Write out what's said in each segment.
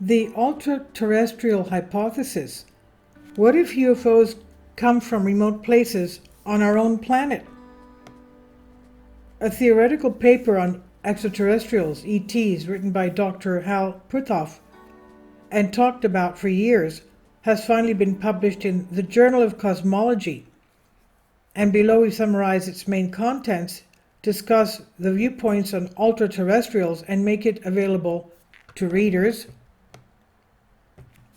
The ultraterrestrial hypothesis. What if UFOs come from remote places on our own planet? A theoretical paper on extraterrestrials, ETs, written by Dr. Hal Puthoff and talked about for years, has finally been published in the Journal of Cosmology. And below we summarize its main contents, discuss the viewpoints on ultraterrestrials, and make it available to readers.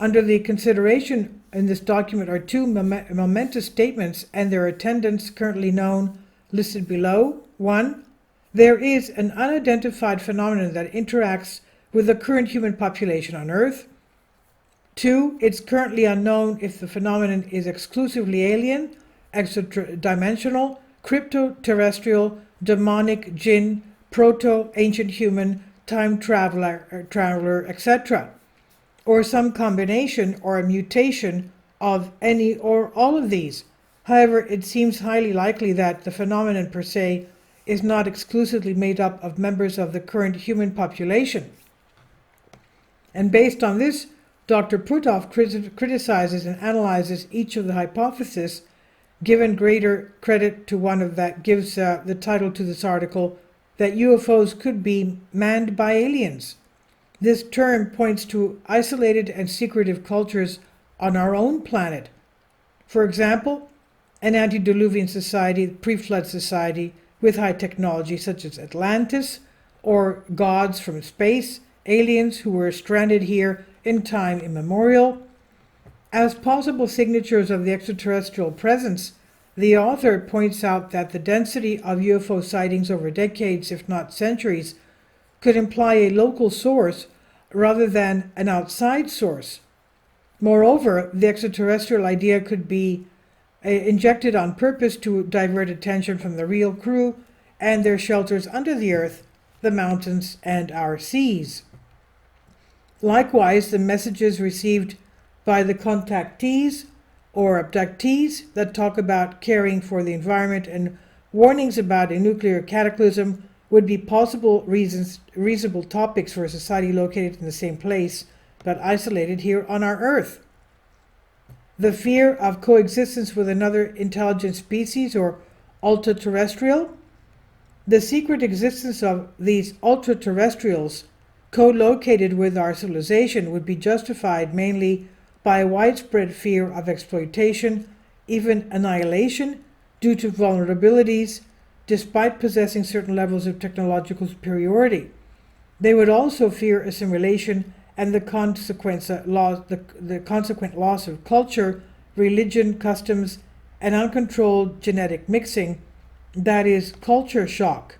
Under the consideration in this document are two momentous statements and their attendants currently known, listed below. 1. There is an unidentified phenomenon that interacts with the current human population on Earth. 2. It's currently unknown if the phenomenon is exclusively alien, extra-dimensional, crypto-terrestrial, demonic, jinn, proto-ancient human, time traveler, etc., or some combination or a mutation of any or all of these. However, it seems highly likely that the phenomenon per se is not exclusively made up of members of the current human population. And based on this, Dr. Puthoff criticizes and analyzes each of the hypotheses, given greater credit to one of that gives the title to this article, that UFOs could be manned by aliens. This term points to isolated and secretive cultures on our own planet. For example, an antediluvian society, pre-flood society with high technology such as Atlantis, or gods from space, aliens who were stranded here in time immemorial. As possible signatures of the extraterrestrial presence, the author points out that the density of UFO sightings over decades, if not centuries, could imply a local source rather than an outside source. Moreover, the extraterrestrial idea could be injected on purpose to divert attention from the real crew and their shelters under the earth, the mountains, and our seas. Likewise, the messages received by the contactees or abductees that talk about caring for the environment and warnings about a nuclear cataclysm would be possible reasonable topics for a society located in the same place but isolated here on our Earth. The fear of coexistence with another intelligent species or ultraterrestrial. The secret existence of these ultraterrestrials co-located with our civilization would be justified mainly by a widespread fear of exploitation, even annihilation, due to vulnerabilities, despite possessing certain levels of technological superiority. They would also fear assimilation and the consequent loss of culture, religion, customs, and uncontrolled genetic mixing, that is, culture shock.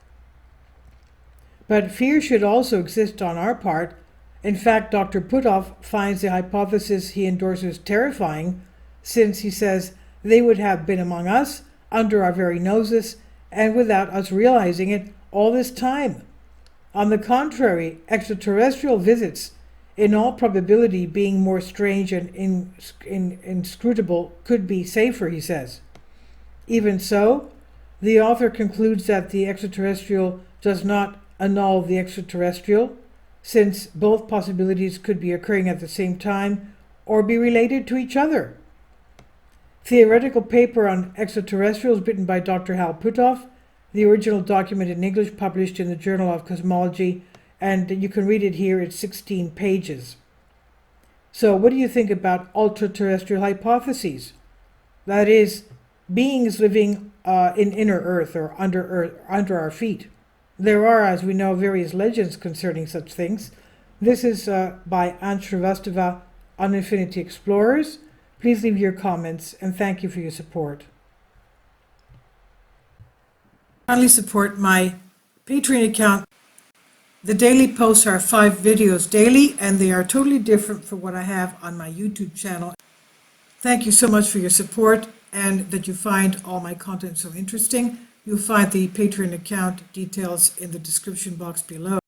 But fear should also exist on our part. In fact, Dr. Puthoff finds the hypothesis he endorses terrifying, since he says they would have been among us, under our very noses, and without us realizing it all this time. On the contrary, extraterrestrial visits, in all probability being more strange and inscrutable, could be safer, he says. Even so, the author concludes that the extraterrestrial does not annul the extraterrestrial, since both possibilities could be occurring at the same time or be related to each other. Theoretical paper on extraterrestrials written by Dr. Hal Puthoff, the original document in English published in the Journal of Cosmology, and you can read it here. It's 16 pages. So what do you think about ultraterrestrial hypotheses? That is, beings living in inner Earth or under our feet. There are, as we know, various legends concerning such things. This is by Anne Shrivastava on Infinity Explorers. Please leave your comments, and thank you for your support. Kindly support my Patreon account. The daily posts are 5 videos daily, and they are totally different from what I have on my YouTube channel. Thank you so much for your support, and that you find all my content so interesting. You'll find the Patreon account details in the description box below.